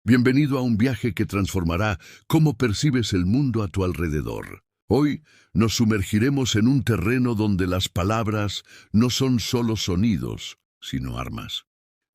Bienvenido a un viaje que transformará cómo percibes el mundo a tu alrededor. Hoy nos sumergiremos en un terreno donde las palabras no son solo sonidos, sino armas.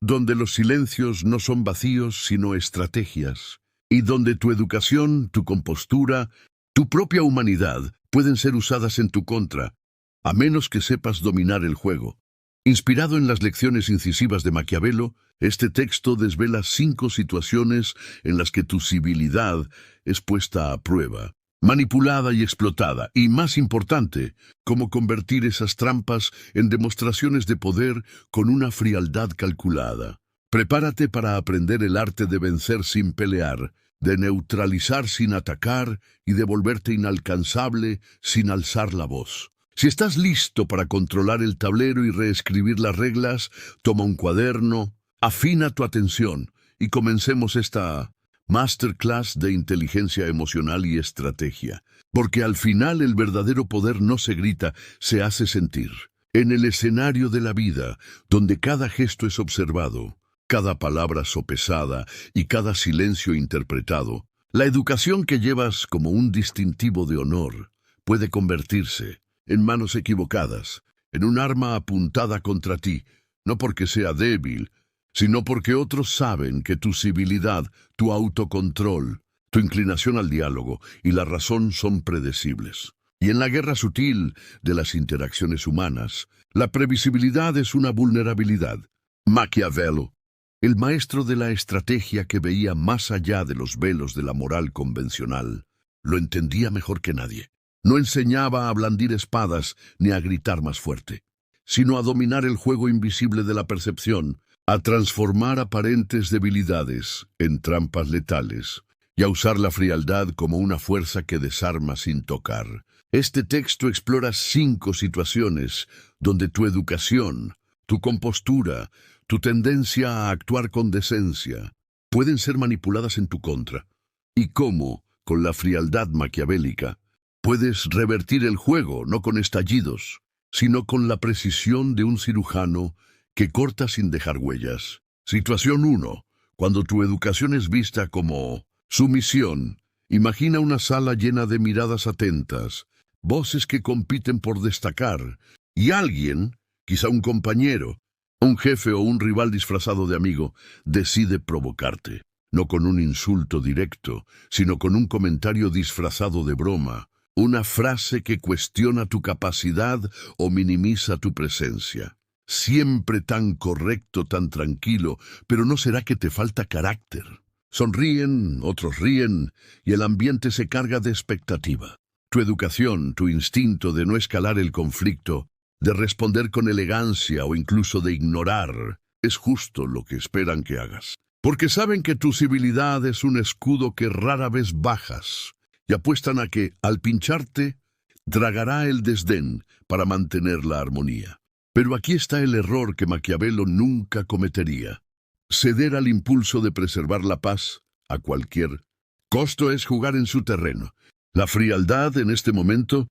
Donde los silencios no son vacíos, sino estrategias. Y donde tu educación, tu compostura, tu propia humanidad pueden ser usadas en tu contra, a menos que sepas dominar el juego. Inspirado en las lecciones incisivas de Maquiavelo, este texto desvela 5 situaciones en las que tu civilidad es puesta a prueba, manipulada y explotada, y más importante, cómo convertir esas trampas en demostraciones de poder con una frialdad calculada. Prepárate para aprender el arte de vencer sin pelear, de neutralizar sin atacar y de volverte inalcanzable sin alzar la voz. Si estás listo para controlar el tablero y reescribir las reglas, toma un cuaderno, afina tu atención y comencemos esta masterclass de inteligencia emocional y estrategia. Porque al final el verdadero poder no se grita, se hace sentir. En el escenario de la vida, donde cada gesto es observado, cada palabra sopesada y cada silencio interpretado, la educación que llevas como un distintivo de honor puede convertirse en manos equivocadas, en un arma apuntada contra ti, no porque sea débil, sino porque otros saben que tu civilidad, tu autocontrol, tu inclinación al diálogo y la razón son predecibles. Y en la guerra sutil de las interacciones humanas, la previsibilidad es una vulnerabilidad. Maquiavelo, el maestro de la estrategia que veía más allá de los velos de la moral convencional, lo entendía mejor que nadie. No enseñaba a blandir espadas ni a gritar más fuerte, sino a dominar el juego invisible de la percepción, a transformar aparentes debilidades en trampas letales y a usar la frialdad como una fuerza que desarma sin tocar. Este texto explora 5 situaciones donde tu educación, tu compostura, tu tendencia a actuar con decencia pueden ser manipuladas en tu contra, y cómo, con la frialdad maquiavélica, puedes revertir el juego no con estallidos, sino con la precisión de un cirujano que corta sin dejar huellas. Situación 1. Cuando tu educación es vista como sumisión, imagina una sala llena de miradas atentas, voces que compiten por destacar, y alguien, quizá un compañero, un jefe o un rival disfrazado de amigo, decide provocarte, no con un insulto directo, sino con un comentario disfrazado de broma, una frase que cuestiona tu capacidad o minimiza tu presencia. Siempre tan correcto, tan tranquilo, pero ¿no será que te falta carácter? Sonríen, otros ríen, y el ambiente se carga de expectativa. Tu educación, tu instinto de no escalar el conflicto, de responder con elegancia o incluso de ignorar, es justo lo que esperan que hagas. Porque saben que tu civilidad es un escudo que rara vez bajas, y apuestan a que, al pincharte, tragará el desdén para mantener la armonía. Pero aquí está el error que Maquiavelo nunca cometería. Ceder al impulso de preservar la paz a cualquier costo es jugar en su terreno. La frialdad en este momento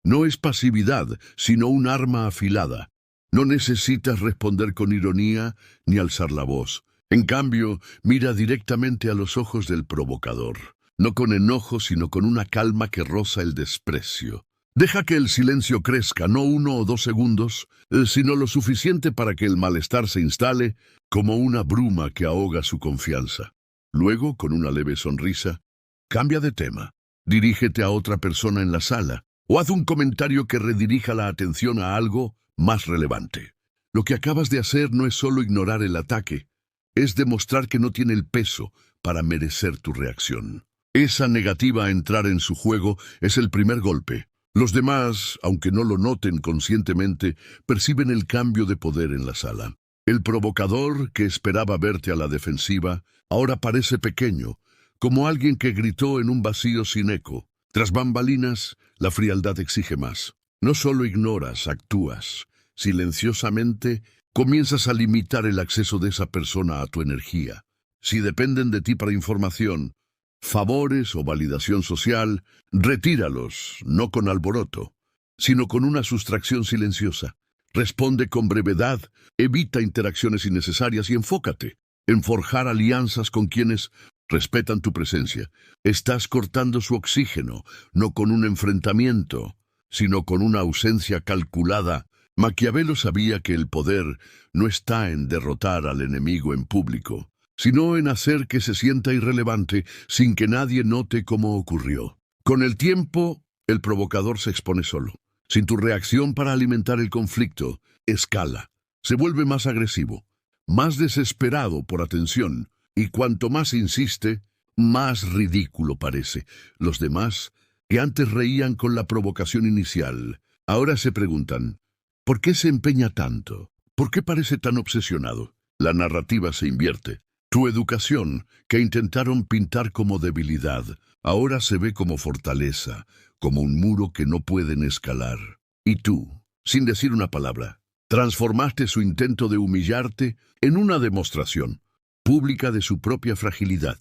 no es pasividad, sino un arma afilada. No necesitas responder con ironía ni alzar la voz. En cambio, mira directamente a los ojos del provocador. No con enojo, sino con una calma que roza el desprecio. Deja que el silencio crezca, no 1 o 2 segundos, sino lo suficiente para que el malestar se instale como una bruma que ahoga su confianza. Luego, con una leve sonrisa, cambia de tema. Dirígete a otra persona en la sala, o haz un comentario que redirija la atención a algo más relevante. Lo que acabas de hacer no es solo ignorar el ataque, es demostrar que no tiene el peso para merecer tu reacción. Esa negativa a entrar en su juego es el primer golpe. Los demás, aunque no lo noten conscientemente, perciben el cambio de poder en la sala. El provocador, que esperaba verte a la defensiva, ahora parece pequeño, como alguien que gritó en un vacío sin eco. Tras bambalinas, la frialdad exige más. No solo ignoras, actúas. Silenciosamente, comienzas a limitar el acceso de esa persona a tu energía. Si dependen de ti para información, favores o validación social, retíralos, no con alboroto, sino con una sustracción silenciosa. Responde con brevedad, evita interacciones innecesarias y enfócate en forjar alianzas con quienes respetan tu presencia. Estás cortando su oxígeno, no con un enfrentamiento, sino con una ausencia calculada. Maquiavelo sabía que el poder no está en derrotar al enemigo en público, sino en hacer que se sienta irrelevante sin que nadie note cómo ocurrió. Con el tiempo, el provocador se expone solo. Sin tu reacción para alimentar el conflicto, escala. Se vuelve más agresivo, más desesperado por atención, y cuanto más insiste, más ridículo parece. Los demás, que antes reían con la provocación inicial, ahora se preguntan, ¿por qué se empeña tanto? ¿Por qué parece tan obsesionado? La narrativa se invierte. Tu educación, que intentaron pintar como debilidad, ahora se ve como fortaleza, como un muro que no pueden escalar. Y tú, sin decir una palabra, transformaste su intento de humillarte en una demostración pública de su propia fragilidad.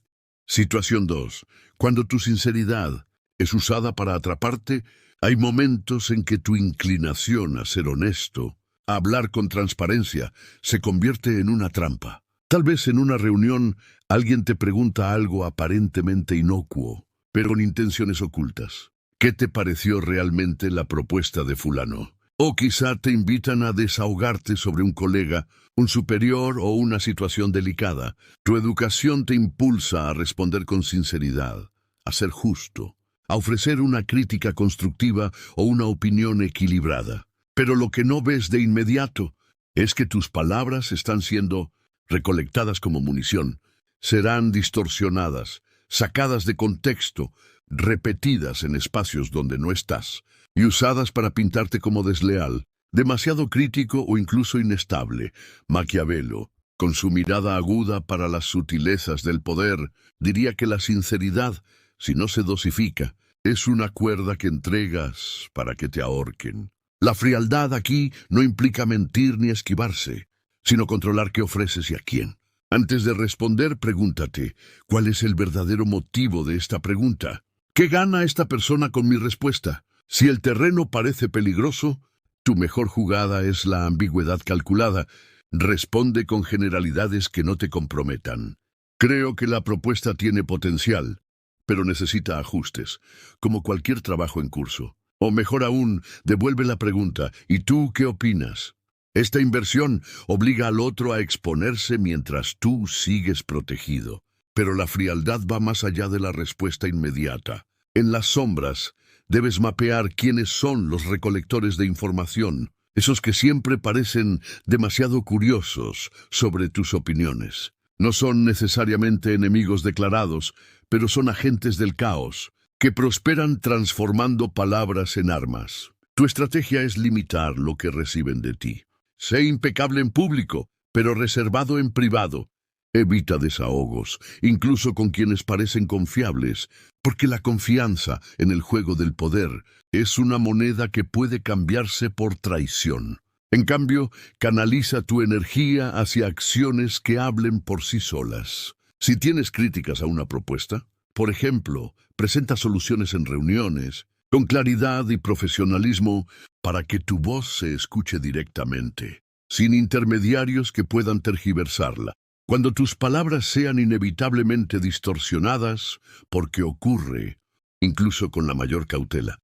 Situación 2. Cuando tu sinceridad es usada para atraparte, hay momentos en que tu inclinación a ser honesto, a hablar con transparencia, se convierte en una trampa. Tal vez en una reunión alguien te pregunta algo aparentemente inocuo, pero con intenciones ocultas. ¿Qué te pareció realmente la propuesta de fulano? O quizá te invitan a desahogarte sobre un colega, un superior o una situación delicada. Tu educación te impulsa a responder con sinceridad, a ser justo, a ofrecer una crítica constructiva o una opinión equilibrada. Pero lo que no ves de inmediato es que tus palabras están siendo recolectadas como munición, serán distorsionadas, sacadas de contexto, repetidas en espacios donde no estás, y usadas para pintarte como desleal, demasiado crítico o incluso inestable. Maquiavelo, con su mirada aguda para las sutilezas del poder, diría que la sinceridad, si no se dosifica, es una cuerda que entregas para que te ahorquen. La frialdad aquí no implica mentir ni esquivarse, sino controlar qué ofreces y a quién. Antes de responder, pregúntate, ¿cuál es el verdadero motivo de esta pregunta? ¿Qué gana esta persona con mi respuesta? Si el terreno parece peligroso, tu mejor jugada es la ambigüedad calculada. Responde con generalidades que no te comprometan. Creo que la propuesta tiene potencial, pero necesita ajustes, como cualquier trabajo en curso. O mejor aún, devuelve la pregunta, ¿y tú qué opinas? Esta inversión obliga al otro a exponerse mientras tú sigues protegido. Pero la frialdad va más allá de la respuesta inmediata. En las sombras, debes mapear quiénes son los recolectores de información, esos que siempre parecen demasiado curiosos sobre tus opiniones. No son necesariamente enemigos declarados, pero son agentes del caos, que prosperan transformando palabras en armas. Tu estrategia es limitar lo que reciben de ti. Sé impecable en público, pero reservado en privado. Evita desahogos, incluso con quienes parecen confiables, porque la confianza en el juego del poder es una moneda que puede cambiarse por traición. En cambio, canaliza tu energía hacia acciones que hablen por sí solas. Si tienes críticas a una propuesta, por ejemplo, presenta soluciones en reuniones, con claridad y profesionalismo, para que tu voz se escuche directamente, sin intermediarios que puedan tergiversarla. Cuando tus palabras sean inevitablemente distorsionadas, porque ocurre, incluso con la mayor cautela.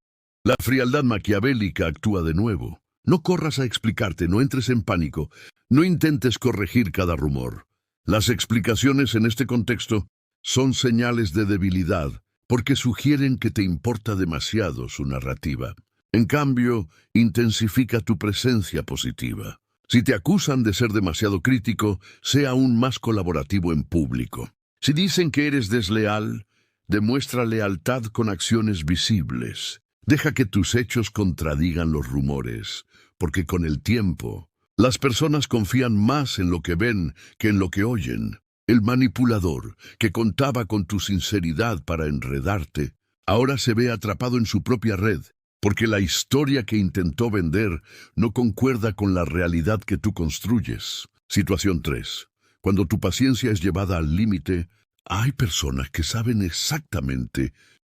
La frialdad maquiavélica actúa de nuevo. No corras a explicarte, no entres en pánico, no intentes corregir cada rumor. Las explicaciones en este contexto son señales de debilidad, porque sugieren que te importa demasiado su narrativa. En cambio, intensifica tu presencia positiva. Si te acusan de ser demasiado crítico, sea aún más colaborativo en público. Si dicen que eres desleal, demuestra lealtad con acciones visibles. Deja que tus hechos contradigan los rumores, porque con el tiempo, las personas confían más en lo que ven que en lo que oyen. El manipulador, que contaba con tu sinceridad para enredarte, ahora se ve atrapado en su propia red, porque la historia que intentó vender no concuerda con la realidad que tú construyes. Situación 3. Cuando tu paciencia es llevada al límite, hay personas que saben exactamente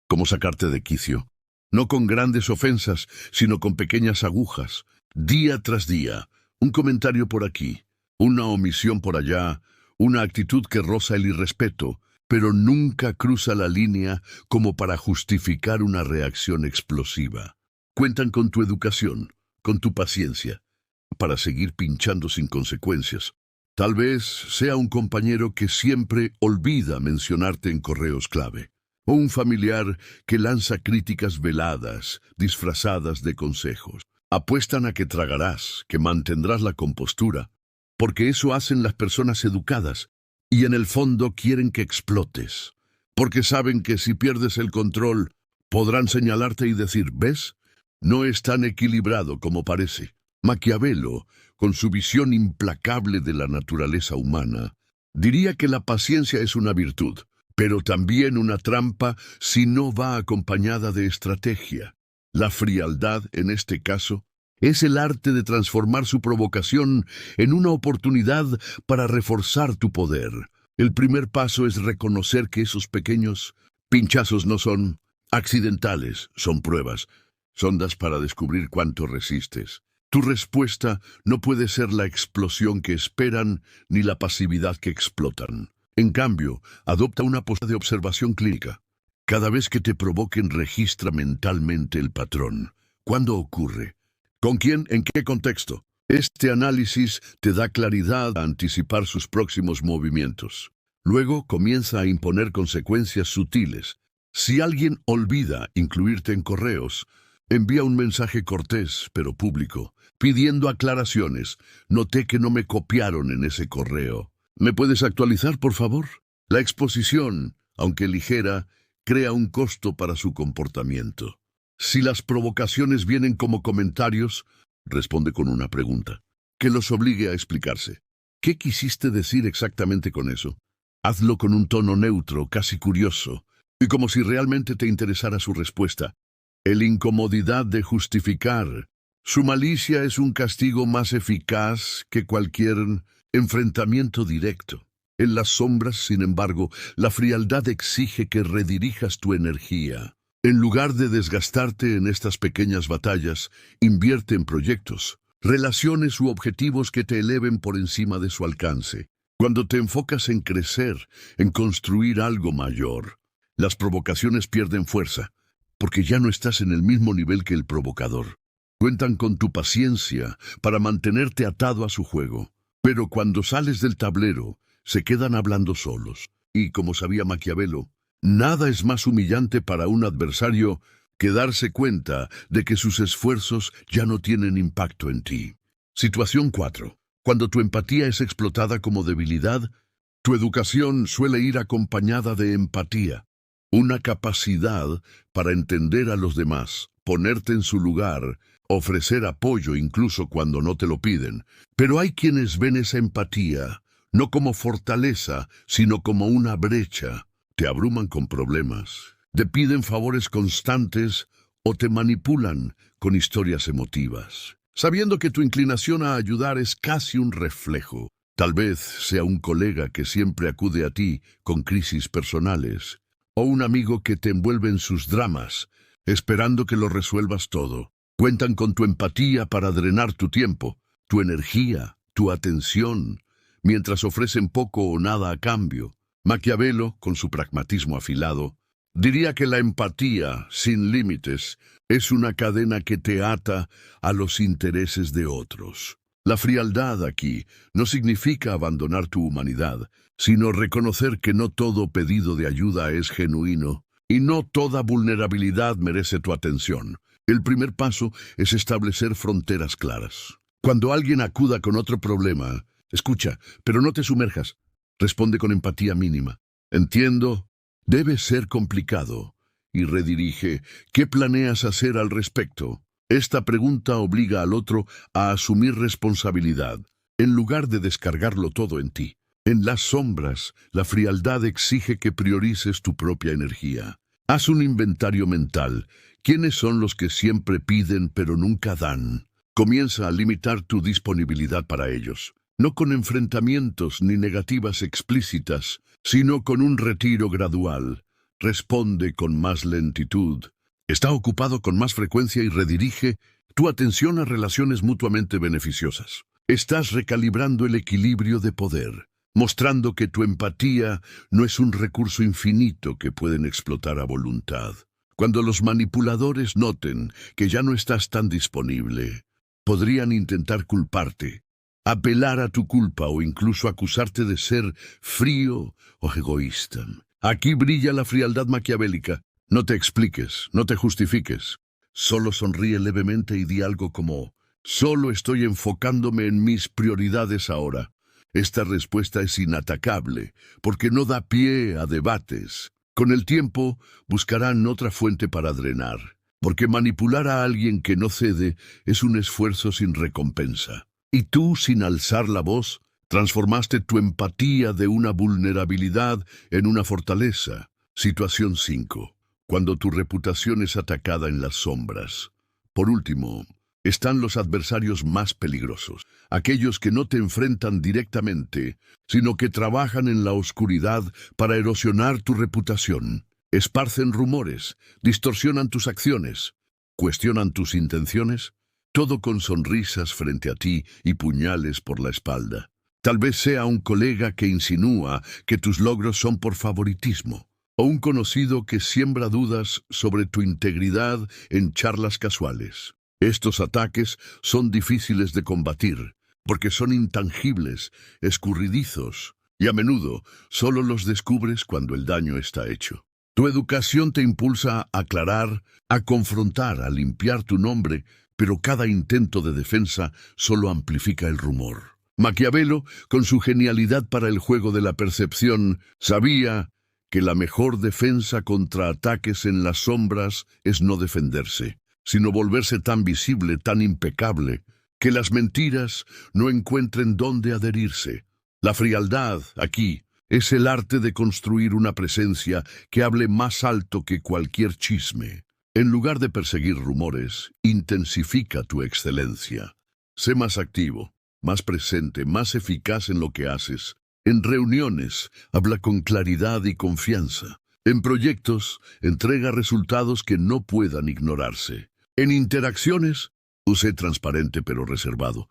cómo sacarte de quicio. No con grandes ofensas, sino con pequeñas agujas. Día tras día, un comentario por aquí, una omisión por allá, una actitud que roza el irrespeto, pero nunca cruza la línea como para justificar una reacción explosiva. Cuentan con tu educación, con tu paciencia, para seguir pinchando sin consecuencias. Tal vez sea un compañero que siempre olvida mencionarte en correos clave, o un familiar que lanza críticas veladas, disfrazadas de consejos. Apuestan a que tragarás, que mantendrás la compostura, porque eso hacen las personas educadas, y en el fondo quieren que explotes, porque saben que si pierdes el control, podrán señalarte y decir, ¿ves? No es tan equilibrado como parece. Maquiavelo, con su visión implacable de la naturaleza humana, diría que la paciencia es una virtud, pero también una trampa si no va acompañada de estrategia. La frialdad, en este caso, es el arte de transformar su provocación en una oportunidad para reforzar tu poder. El primer paso es reconocer que esos pequeños pinchazos no son accidentales, son pruebas, sondas para descubrir cuánto resistes. Tu respuesta no puede ser la explosión que esperan ni la pasividad que explotan. En cambio, adopta una postura de observación clínica. Cada vez que te provoquen, registra mentalmente el patrón. ¿Cuándo ocurre? ¿Con quién? ¿En qué contexto? Este análisis te da claridad a anticipar sus próximos movimientos. Luego comienza a imponer consecuencias sutiles. Si alguien olvida incluirte en correos, envía un mensaje cortés, pero público, pidiendo aclaraciones. Noté que no me copiaron en ese correo. ¿Me puedes actualizar, por favor? La exposición, aunque ligera, crea un costo para su comportamiento. Si las provocaciones vienen como comentarios, responde con una pregunta, que los obligue a explicarse. ¿Qué quisiste decir exactamente con eso? Hazlo con un tono neutro, casi curioso, y como si realmente te interesara su respuesta. El incomodidad de justificar. Su malicia es un castigo más eficaz que cualquier enfrentamiento directo. En las sombras, sin embargo, la frialdad exige que redirijas tu energía. En lugar de desgastarte en estas pequeñas batallas, invierte en proyectos, relaciones u objetivos que te eleven por encima de su alcance. Cuando te enfocas en crecer, en construir algo mayor, las provocaciones pierden fuerza, porque ya no estás en el mismo nivel que el provocador. Cuentan con tu paciencia para mantenerte atado a su juego, pero cuando sales del tablero, se quedan hablando solos. Y como sabía Maquiavelo, nada es más humillante para un adversario que darse cuenta de que sus esfuerzos ya no tienen impacto en ti. Situación 4. Cuando tu empatía es explotada como debilidad, tu educación suele ir acompañada de empatía, una capacidad para entender a los demás, ponerte en su lugar, ofrecer apoyo incluso cuando no te lo piden. Pero hay quienes ven esa empatía no como fortaleza, sino como una brecha. Te abruman con problemas, te piden favores constantes o te manipulan con historias emotivas, sabiendo que tu inclinación a ayudar es casi un reflejo. Tal vez sea un colega que siempre acude a ti con crisis personales, o un amigo que te envuelve en sus dramas, esperando que lo resuelvas todo. Cuentan con tu empatía para drenar tu tiempo, tu energía, tu atención, mientras ofrecen poco o nada a cambio. Maquiavelo, con su pragmatismo afilado, diría que la empatía, sin límites, es una cadena que te ata a los intereses de otros. La frialdad aquí no significa abandonar tu humanidad, sino reconocer que no todo pedido de ayuda es genuino y no toda vulnerabilidad merece tu atención. El primer paso es establecer fronteras claras. Cuando alguien acuda con otro problema, escucha, pero no te sumerjas. Responde con empatía mínima. Entiendo, debe ser complicado. Y redirige, ¿qué planeas hacer al respecto? Esta pregunta obliga al otro a asumir responsabilidad, en lugar de descargarlo todo en ti. En las sombras, la frialdad exige que priorices tu propia energía. Haz un inventario mental. ¿Quiénes son los que siempre piden pero nunca dan? Comienza a limitar tu disponibilidad para ellos. No con enfrentamientos ni negativas explícitas, sino con un retiro gradual. Responde con más lentitud. Está ocupado con más frecuencia y redirige tu atención a relaciones mutuamente beneficiosas. Estás recalibrando el equilibrio de poder. mostrando que tu empatía no es un recurso infinito que pueden explotar a voluntad. Cuando los manipuladores noten que ya no estás tan disponible, podrían intentar culparte, apelar a tu culpa o incluso acusarte de ser frío o egoísta. Aquí brilla la frialdad maquiavélica. No te expliques, no te justifiques. Solo sonríe levemente y di algo como: solo estoy enfocándome en mis prioridades ahora. Esta respuesta es inatacable, porque no da pie a debates. Con el tiempo, buscarán otra fuente para drenar, porque manipular a alguien que no cede es un esfuerzo sin recompensa. Y tú, sin alzar la voz, transformaste tu empatía de una vulnerabilidad en una fortaleza. Situación 5. Cuando tu reputación es atacada en las sombras. Por último, están los adversarios más peligrosos, aquellos que no te enfrentan directamente, sino que trabajan en la oscuridad para erosionar tu reputación. Esparcen rumores, distorsionan tus acciones, cuestionan tus intenciones, todo con sonrisas frente a ti y puñales por la espalda. Tal vez sea un colega que insinúa que tus logros son por favoritismo, o un conocido que siembra dudas sobre tu integridad en charlas casuales. Estos ataques son difíciles de combatir, porque son intangibles, escurridizos, y a menudo solo los descubres cuando el daño está hecho. Tu educación te impulsa a aclarar, a confrontar, a limpiar tu nombre, pero cada intento de defensa solo amplifica el rumor. Maquiavelo, con su genialidad para el juego de la percepción, sabía que la mejor defensa contra ataques en las sombras es no defenderse, sino volverse tan visible, tan impecable, que las mentiras no encuentren dónde adherirse. La frialdad, aquí, es el arte de construir una presencia que hable más alto que cualquier chisme. En lugar de perseguir rumores, intensifica tu excelencia. Sé más activo, más presente, más eficaz en lo que haces. En reuniones, habla con claridad y confianza. En proyectos, entrega resultados que no puedan ignorarse. En interacciones, sé transparente pero reservado,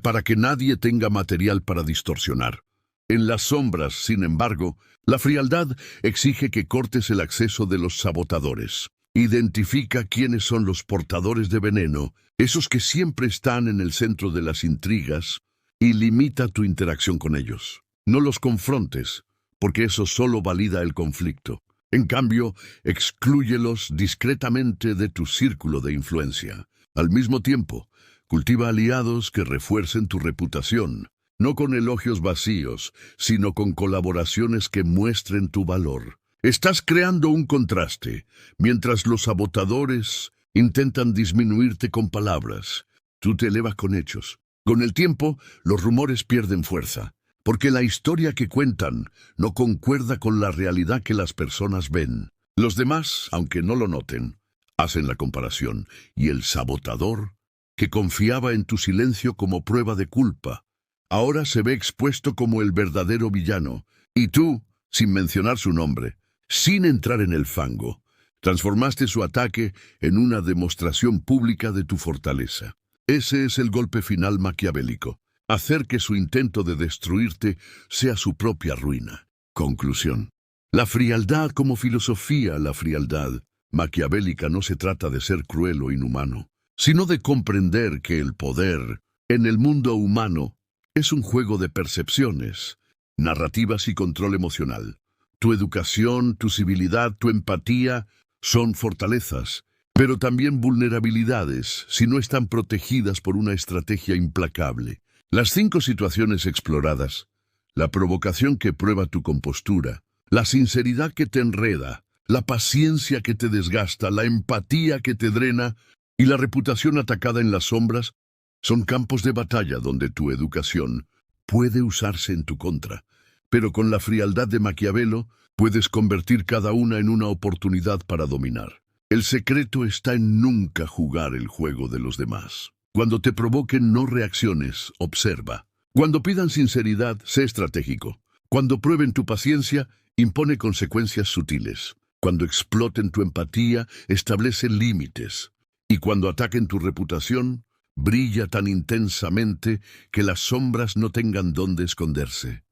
para que nadie tenga material para distorsionar. En las sombras, sin embargo, la frialdad exige que cortes el acceso de los sabotadores. Identifica quiénes son los portadores de veneno, esos que siempre están en el centro de las intrigas, y limita tu interacción con ellos. No los confrontes, porque eso solo valida el conflicto. En cambio, exclúyelos discretamente de tu círculo de influencia. Al mismo tiempo, cultiva aliados que refuercen tu reputación, no con elogios vacíos, sino con colaboraciones que muestren tu valor. Estás creando un contraste. Mientras los sabotadores intentan disminuirte con palabras, tú te elevas con hechos. Con el tiempo, los rumores pierden fuerza, porque la historia que cuentan no concuerda con la realidad que las personas ven. Los demás, aunque no lo noten, hacen la comparación, y el sabotador, que confiaba en tu silencio como prueba de culpa, ahora se ve expuesto como el verdadero villano, y tú, sin mencionar su nombre, sin entrar en el fango, transformaste su ataque en una demostración pública de tu fortaleza. Ese es el golpe final maquiavélico, hacer que su intento de destruirte sea su propia ruina. Conclusión. La frialdad como filosofía, la frialdad maquiavélica no se trata de ser cruel o inhumano, sino de comprender que el poder, en el mundo humano, es un juego de percepciones, narrativas y control emocional. Tu educación, tu civilidad, tu empatía son fortalezas, pero también vulnerabilidades si no están protegidas por una estrategia implacable. Las 5 situaciones exploradas, la provocación que prueba tu compostura, la sinceridad que te enreda, la paciencia que te desgasta, la empatía que te drena y la reputación atacada en las sombras, son campos de batalla donde tu educación puede usarse en tu contra. Pero con la frialdad de Maquiavelo, puedes convertir cada una en una oportunidad para dominar. El secreto está en nunca jugar el juego de los demás. Cuando te provoquen, no reacciones, observa. Cuando pidan sinceridad, sé estratégico. Cuando prueben tu paciencia, impone consecuencias sutiles. Cuando exploten tu empatía, establece límites. Y cuando ataquen tu reputación, brilla tan intensamente que las sombras no tengan dónde esconderse.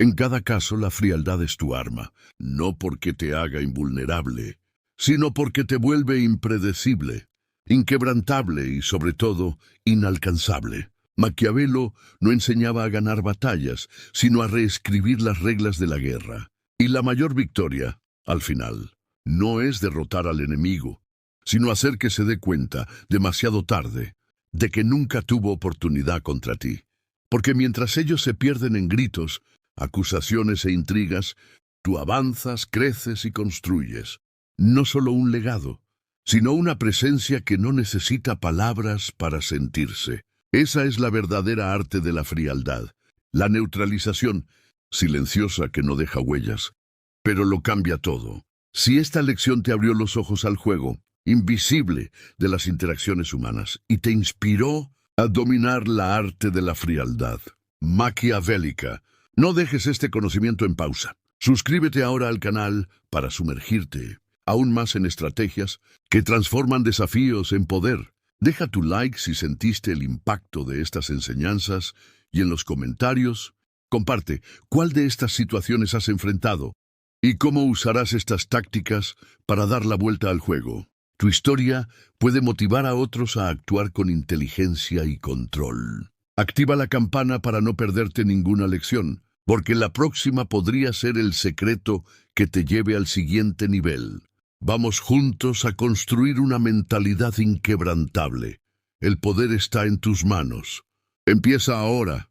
En cada caso, la frialdad es tu arma, no porque te haga invulnerable, sino porque te vuelve impredecible, inquebrantable y, sobre todo, inalcanzable. Maquiavelo no enseñaba a ganar batallas, sino a reescribir las reglas de la guerra. Y la mayor victoria, al final, no es derrotar al enemigo, sino hacer que se dé cuenta, demasiado tarde, de que nunca tuvo oportunidad contra ti. Porque mientras ellos se pierden en gritos, acusaciones e intrigas, tú avanzas, creces y construyes. No solo un legado, sino una presencia que no necesita palabras para sentirse. Esa es la verdadera arte de la frialdad, la neutralización, silenciosa que no deja huellas, pero lo cambia todo. Si esta lección te abrió los ojos al juego, invisible de las interacciones humanas, y te inspiró a dominar la arte de la frialdad, maquiavélica, no dejes este conocimiento en pausa. Suscríbete ahora al canal para sumergirte aún más en estrategias que transforman desafíos en poder. Deja tu like si sentiste el impacto de estas enseñanzas y en los comentarios, comparte cuál de estas situaciones has enfrentado y cómo usarás estas tácticas para dar la vuelta al juego. Tu historia puede motivar a otros a actuar con inteligencia y control. Activa la campana para no perderte ninguna lección, porque la próxima podría ser el secreto que te lleve al siguiente nivel. Vamos juntos a construir una mentalidad inquebrantable. El poder está en tus manos. Empieza ahora.